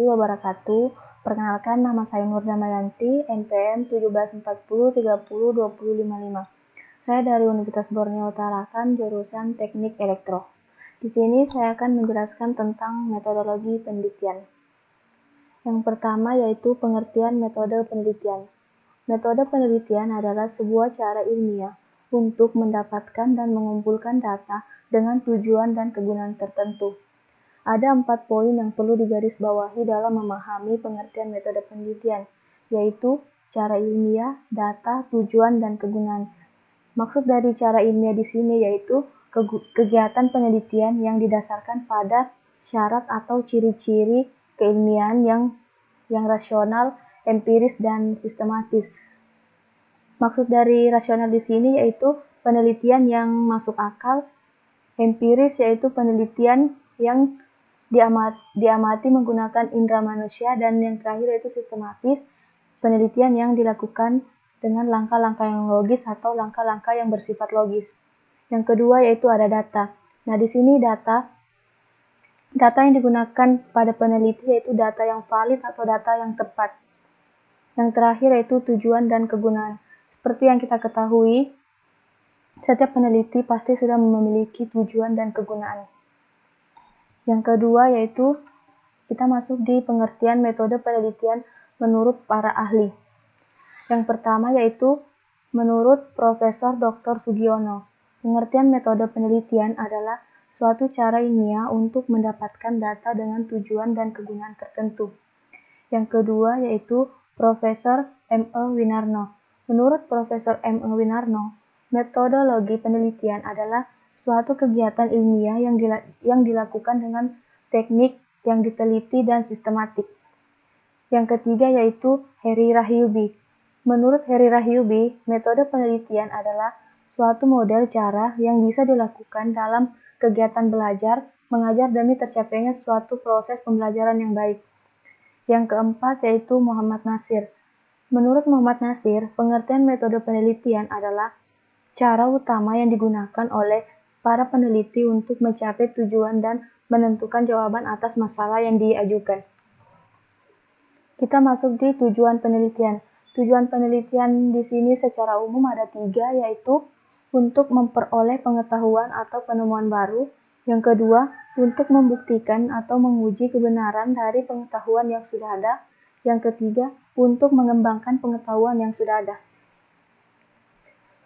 wabarakatuh. Perkenalkan, nama saya Nur Damayanti, NPM 1740302055. Saya dari Universitas Borneo Tarakan, jurusan Teknik Elektro. Di sini saya akan menjelaskan tentang metodologi penelitian. Yang pertama yaitu pengertian metode penelitian. Metode penelitian adalah sebuah cara ilmiah untuk mendapatkan dan mengumpulkan data dengan tujuan dan kegunaan tertentu. Ada 4 poin yang perlu digarisbawahi dalam memahami pengertian metode penelitian, yaitu cara ilmiah, data, tujuan, dan kegunaan. Maksud dari cara ilmiah di sini yaitu kegiatan penelitian yang didasarkan pada syarat atau ciri-ciri keilmiahan yang rasional, empiris, dan sistematis. Maksud dari rasional di sini yaitu penelitian yang masuk akal, empiris yaitu penelitian yang diamati menggunakan indera manusia, dan yang terakhir yaitu sistematis, penelitian yang dilakukan dengan langkah-langkah yang logis atau langkah-langkah yang bersifat logis. Yang kedua yaitu ada data. Nah, di sini data yang digunakan pada peneliti yaitu data yang valid atau data yang tepat. Yang terakhir yaitu tujuan dan kegunaan. Seperti yang kita ketahui, setiap peneliti pasti sudah memiliki tujuan dan kegunaan. Yang kedua yaitu kita masuk di pengertian metode penelitian menurut para ahli. Yang pertama yaitu menurut Profesor Dr. Sugiono, pengertian metode penelitian adalah suatu cara ilmiah untuk mendapatkan data dengan tujuan dan kegunaan tertentu. Yang kedua yaitu Profesor M.E. Winarno. Menurut Profesor M.E. Winarno, metodologi penelitian adalah suatu kegiatan ilmiah yang dilakukan dengan teknik yang diteliti dan sistematik. Yang ketiga yaitu Heri Rahyubi. Menurut Heri Rahyubi, metode penelitian adalah suatu model cara yang bisa dilakukan dalam kegiatan belajar, mengajar demi tercapainya suatu proses pembelajaran yang baik. Yang keempat yaitu Muhammad Nasir. Menurut Muhammad Nasir, pengertian metode penelitian adalah cara utama yang digunakan oleh para peneliti untuk mencapai tujuan dan menentukan jawaban atas masalah yang diajukan. Kita masuk di tujuan penelitian. Tujuan penelitian di sini secara umum ada 3, yaitu untuk memperoleh pengetahuan atau penemuan baru. Yang kedua, untuk membuktikan atau menguji kebenaran dari pengetahuan yang sudah ada. Yang ketiga, untuk mengembangkan pengetahuan yang sudah ada.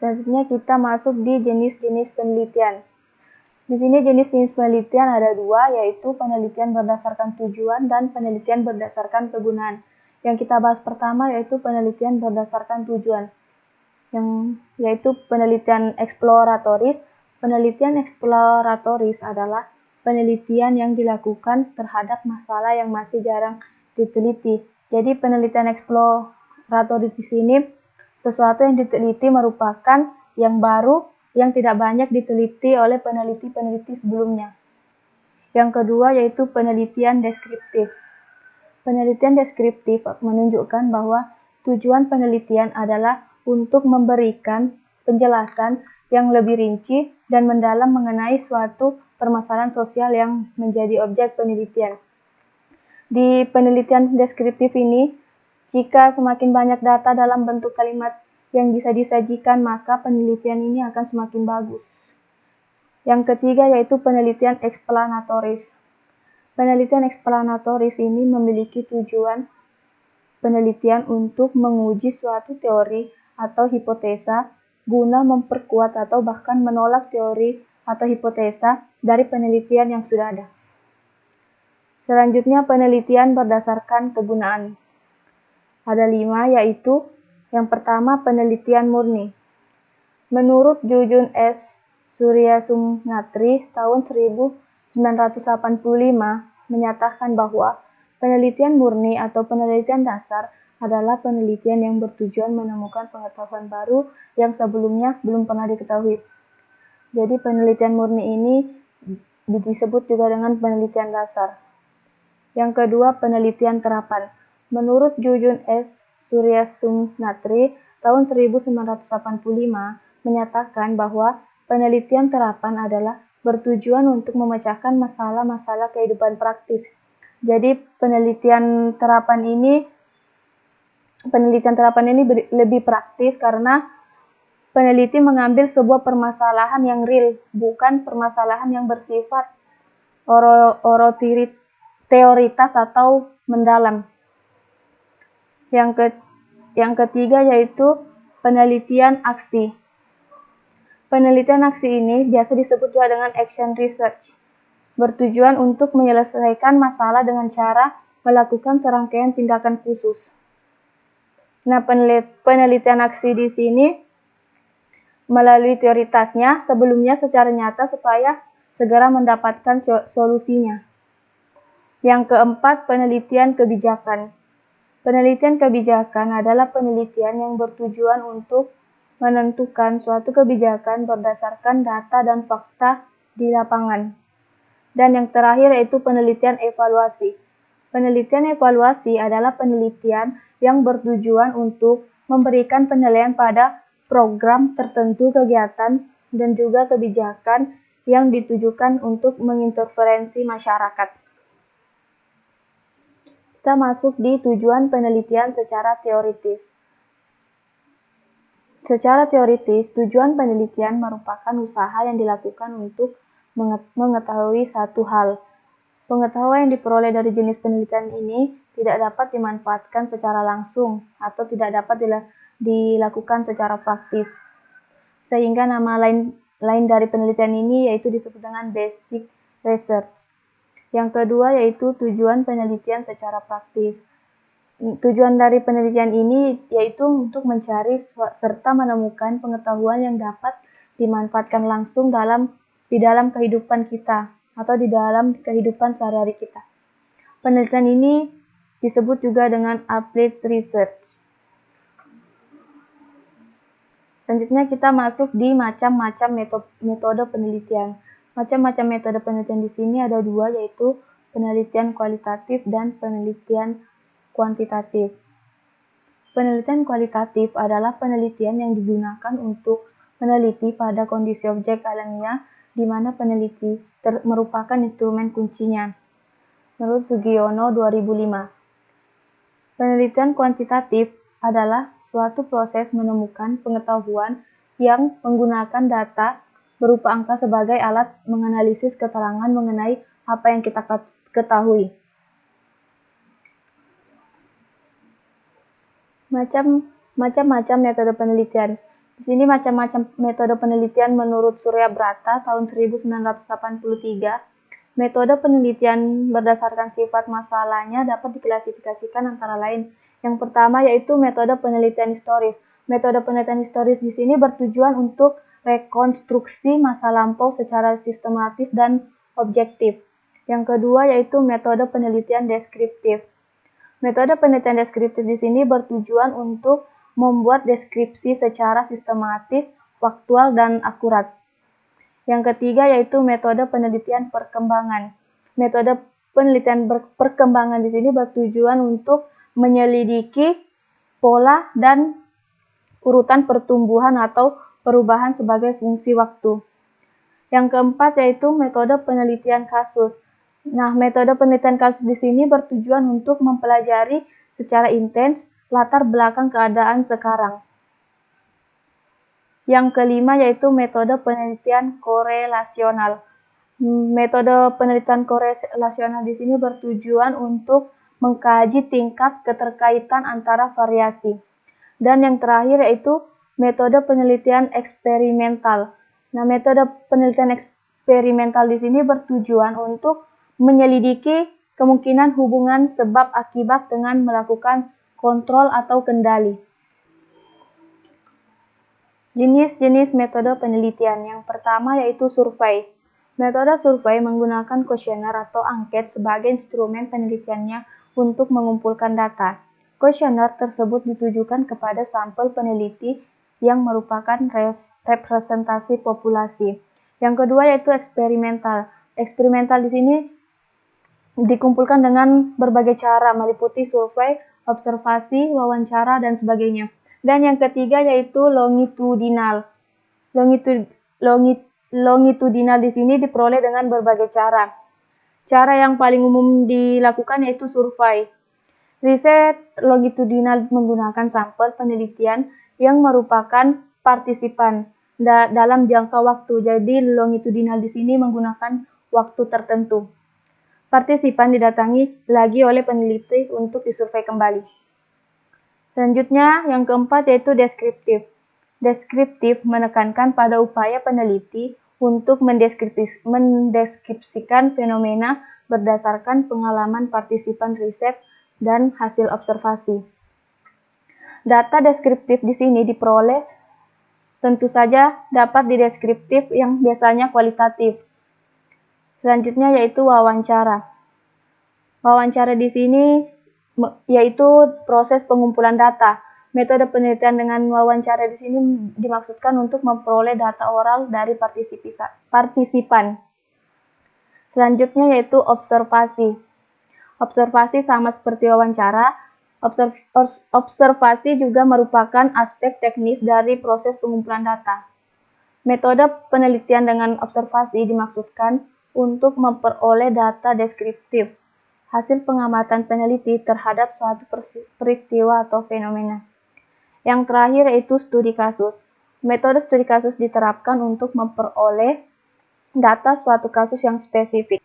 Selanjutnya kita masuk di jenis-jenis penelitian. Di sini jenis-jenis penelitian ada 2, yaitu penelitian berdasarkan tujuan dan penelitian berdasarkan kegunaan. Yang kita bahas pertama yaitu penelitian berdasarkan tujuan, yaitu penelitian eksploratoris. Penelitian eksploratoris adalah penelitian yang dilakukan terhadap masalah yang masih jarang diteliti. Jadi penelitian eksploratoris di sini sesuatu yang diteliti merupakan yang baru yang tidak banyak diteliti oleh peneliti-peneliti sebelumnya. Yang kedua yaitu penelitian deskriptif. Penelitian deskriptif menunjukkan bahwa tujuan penelitian adalah untuk memberikan penjelasan yang lebih rinci dan mendalam mengenai suatu permasalahan sosial yang menjadi objek penelitian. Di penelitian deskriptif ini, jika semakin banyak data dalam bentuk kalimat yang bisa disajikan, maka penelitian ini akan semakin bagus. Yang ketiga yaitu penelitian eksplanatoris. Penelitian eksplanatoris ini memiliki tujuan penelitian untuk menguji suatu teori atau hipotesa guna memperkuat atau bahkan menolak teori atau hipotesa dari penelitian yang sudah ada. Selanjutnya penelitian berdasarkan kegunaan. Ada 5, yaitu yang pertama penelitian murni. Menurut Jujun S. Suryasumnatri tahun 1985 menyatakan bahwa penelitian murni atau penelitian dasar adalah penelitian yang bertujuan menemukan pengetahuan baru yang sebelumnya belum pernah diketahui. Jadi penelitian murni ini disebut juga dengan penelitian dasar. Yang kedua, penelitian terapan. Menurut Jujun S. Suryasumnatri tahun 1985 menyatakan bahwa penelitian terapan adalah bertujuan untuk memecahkan masalah-masalah kehidupan praktis. Jadi penelitian terapan ini lebih praktis karena peneliti mengambil sebuah permasalahan yang real, bukan permasalahan yang bersifat teoritas atau mendalam. Yang ketiga yaitu penelitian aksi. Penelitian aksi ini biasa disebut juga dengan action research, bertujuan untuk menyelesaikan masalah dengan cara melakukan serangkaian tindakan khusus. Nah, penelitian aksi di sini melalui teoritasnya sebelumnya secara nyata supaya segera mendapatkan solusinya. Yang keempat, penelitian kebijakan. Penelitian kebijakan adalah penelitian yang bertujuan untuk menentukan suatu kebijakan berdasarkan data dan fakta di lapangan. Dan yang terakhir yaitu penelitian evaluasi. Penelitian evaluasi adalah penelitian yang bertujuan untuk memberikan penilaian pada program tertentu, kegiatan, dan juga kebijakan yang ditujukan untuk menginterferensi masyarakat. Kita masuk di tujuan penelitian secara teoritis. Secara teoritis, tujuan penelitian merupakan usaha yang dilakukan untuk mengetahui satu hal. Pengetahuan yang diperoleh dari jenis penelitian ini tidak dapat dimanfaatkan secara langsung atau tidak dapat dilakukan secara praktis. Sehingga nama lain dari penelitian ini yaitu disebut dengan basic research. Yang kedua yaitu tujuan penelitian secara praktis. Tujuan dari penelitian ini yaitu untuk mencari serta menemukan pengetahuan yang dapat dimanfaatkan langsung di dalam kehidupan kita atau di dalam kehidupan sehari-hari kita. Penelitian ini disebut juga dengan applied research. Selanjutnya kita masuk di macam-macam metode penelitian. Macam-macam metode penelitian di sini ada dua, yaitu penelitian kualitatif dan penelitian kuantitatif. Penelitian kualitatif adalah penelitian yang digunakan untuk meneliti pada kondisi objek alamiah di mana peneliti merupakan instrumen kuncinya. Menurut Sugiono 2005. Penelitian kuantitatif adalah suatu proses menemukan pengetahuan yang menggunakan data berupa angka sebagai alat menganalisis keterangan mengenai apa yang kita ketahui. Macam-macam metode penelitian. Di sini macam-macam metode penelitian menurut Surya Brata tahun 1983. Metode penelitian berdasarkan sifat masalahnya dapat diklasifikasikan antara lain. Yang pertama yaitu metode penelitian historis. Metode penelitian historis di sini bertujuan untuk rekonstruksi masa lampau secara sistematis dan objektif. Yang kedua yaitu metode penelitian deskriptif. Metode penelitian deskriptif di sini bertujuan untuk membuat deskripsi secara sistematis, faktual, dan akurat. Yang ketiga yaitu metode penelitian perkembangan. Metode penelitian perkembangan di sini bertujuan untuk menyelidiki pola dan urutan pertumbuhan atau perubahan sebagai fungsi waktu. Yang keempat yaitu metode penelitian kasus. Nah, metode penelitian kasus di sini bertujuan untuk mempelajari secara intens latar belakang keadaan sekarang. Yang kelima yaitu metode penelitian korelasional. Metode penelitian korelasional di sini bertujuan untuk mengkaji tingkat keterkaitan antara variasi. Dan yang terakhir yaitu metode penelitian eksperimental. Nah, metode penelitian eksperimental di sini bertujuan untuk menyelidiki kemungkinan hubungan sebab akibat dengan melakukan kontrol atau kendali. Jenis-jenis metode penelitian. Yang pertama yaitu survei. Metode survei menggunakan kuesioner atau angket sebagai instrumen penelitiannya untuk mengumpulkan data. Kuesioner tersebut ditujukan kepada sampel peneliti yang merupakan representasi populasi. Yang kedua yaitu eksperimental. Eksperimental di sini dikumpulkan dengan berbagai cara, meliputi survei, observasi, wawancara, dan sebagainya. Dan yang ketiga yaitu longitudinal. Longitudinal di sini diperoleh dengan berbagai cara. Cara yang paling umum dilakukan yaitu survei. Riset longitudinal menggunakan sampel penelitian yang merupakan partisipan dalam jangka waktu. Jadi longitudinal di sini menggunakan waktu tertentu. Partisipan didatangi lagi oleh peneliti untuk disurvei kembali. Selanjutnya, yang keempat yaitu deskriptif. Deskriptif menekankan pada upaya peneliti untuk mendeskripsikan fenomena berdasarkan pengalaman partisipan riset dan hasil observasi. Data deskriptif di sini diperoleh tentu saja dapat dideskriptif yang biasanya kualitatif. Selanjutnya yaitu wawancara. Wawancara di sini yaitu proses pengumpulan data. Metode penelitian dengan wawancara di sini dimaksudkan untuk memperoleh data oral dari partisipan. Selanjutnya yaitu observasi. Observasi sama seperti wawancara. Observasi juga merupakan aspek teknis dari proses pengumpulan data. Metode penelitian dengan observasi dimaksudkan untuk memperoleh data deskriptif, hasil pengamatan peneliti terhadap suatu peristiwa atau fenomena. Yang terakhir yaitu studi kasus. Metode studi kasus diterapkan untuk memperoleh data suatu kasus yang spesifik.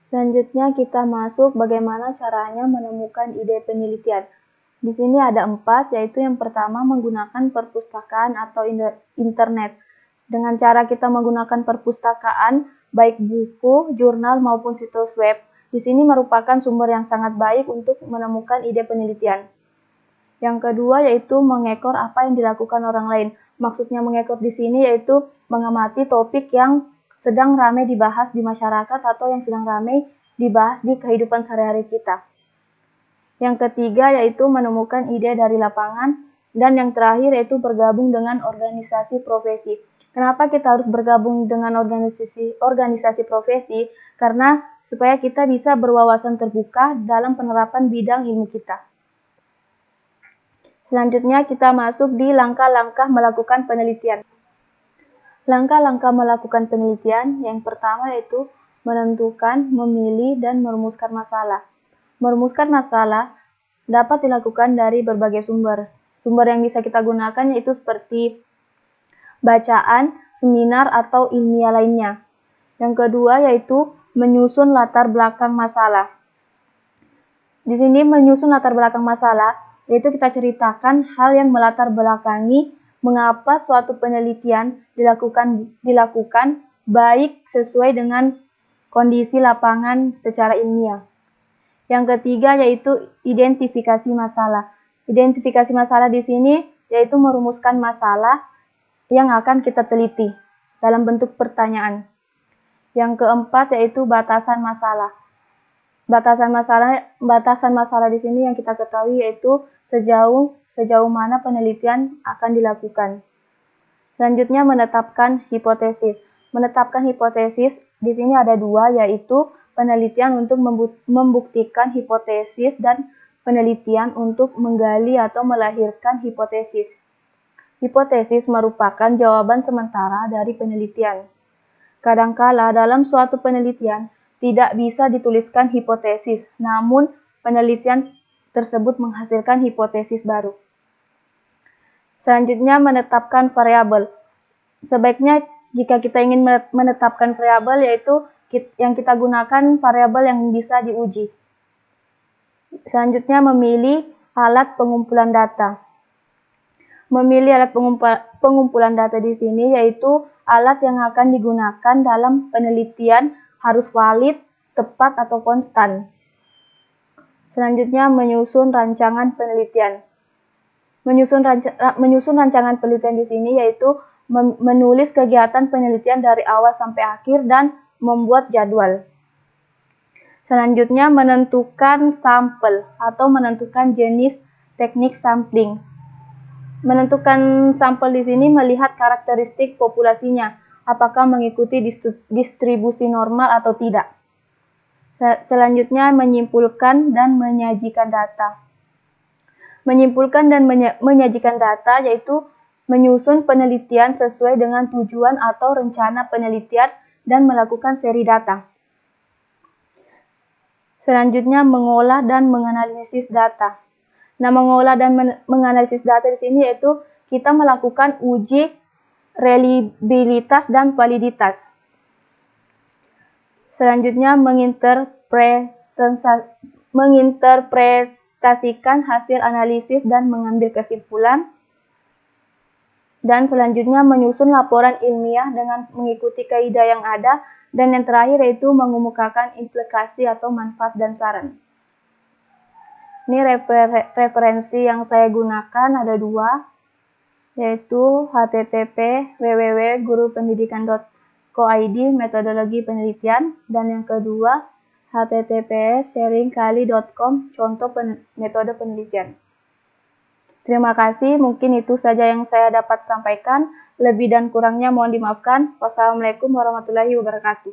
Selanjutnya kita masuk bagaimana caranya menemukan ide penelitian. Di sini ada 4, yaitu yang pertama menggunakan perpustakaan atau internet. Dengan cara kita menggunakan perpustakaan, baik buku, jurnal maupun situs web, di sini merupakan sumber yang sangat baik untuk menemukan ide penelitian. Yang kedua yaitu mengekor apa yang dilakukan orang lain. Maksudnya mengekor di sini yaitu mengamati topik yang sedang ramai dibahas di masyarakat atau yang sedang ramai dibahas di kehidupan sehari-hari kita. Yang ketiga yaitu menemukan ide dari lapangan. Dan yang terakhir yaitu bergabung dengan organisasi profesi. Kenapa kita harus bergabung dengan organisasi profesi? Karena supaya kita bisa berwawasan terbuka dalam penerapan bidang ilmu kita. Selanjutnya kita masuk di langkah-langkah melakukan penelitian. Langkah-langkah melakukan penelitian yang pertama yaitu menentukan, memilih, dan merumuskan masalah. Merumuskan masalah dapat dilakukan dari berbagai sumber. Sumber yang bisa kita gunakan yaitu seperti bacaan, seminar, atau ilmiah lainnya. Yang kedua yaitu menyusun latar belakang masalah. Di sini menyusun latar belakang masalah yaitu kita ceritakan hal yang melatar belakangi mengapa suatu penelitian dilakukan baik sesuai dengan kondisi lapangan secara ilmiah. Yang ketiga yaitu identifikasi masalah. Identifikasi masalah di sini yaitu merumuskan masalah yang akan kita teliti dalam bentuk pertanyaan. Yang keempat yaitu batasan masalah. Batasan masalah di sini yang kita ketahui yaitu sejauh mana penelitian akan dilakukan. Selanjutnya menetapkan hipotesis. Menetapkan hipotesis di sini ada 2 yaitu penelitian untuk membuktikan hipotesis dan penelitian untuk menggali atau melahirkan hipotesis. Hipotesis merupakan jawaban sementara dari penelitian. Kadangkala dalam suatu penelitian tidak bisa dituliskan hipotesis, namun penelitian tersebut menghasilkan hipotesis baru. Selanjutnya menetapkan variabel. Sebaiknya jika kita ingin menetapkan variabel yaitu yang kita gunakan variabel yang bisa diuji. Selanjutnya memilih alat pengumpulan data. Memilih alat pengumpulan data di sini yaitu alat yang akan digunakan dalam penelitian harus valid, tepat, atau konstan. Selanjutnya menyusun rancangan penelitian. Menyusun rancangan penelitian di sini yaitu menulis kegiatan penelitian dari awal sampai akhir dan membuat jadwal. Selanjutnya menentukan sampel atau menentukan jenis teknik sampling. Menentukan sampel di sini melihat karakteristik populasinya, apakah mengikuti distribusi normal atau tidak. Selanjutnya menyimpulkan dan menyajikan data. Menyimpulkan dan menyajikan data yaitu menyusun penelitian sesuai dengan tujuan atau rencana penelitian dan melakukan seri data. Selanjutnya, mengolah dan menganalisis data. Nah, mengolah dan menganalisis data di sini yaitu kita melakukan uji reliabilitas dan validitas. Selanjutnya, menginterpretasikan hasil analisis dan mengambil kesimpulan. Dan selanjutnya, menyusun laporan ilmiah dengan mengikuti kaidah yang ada. Dan yang terakhir yaitu mengemukakan implikasi atau manfaat dan saran. Ini referensi yang saya gunakan ada 2, yaitu http://www.gurupendidikan.co.id metodologi penelitian, dan yang kedua https://sharingkali.com contoh metode penelitian. Terima kasih, mungkin itu saja yang saya dapat sampaikan. Lebih dan kurangnya mohon dimaafkan. Wassalamualaikum warahmatullahi wabarakatuh.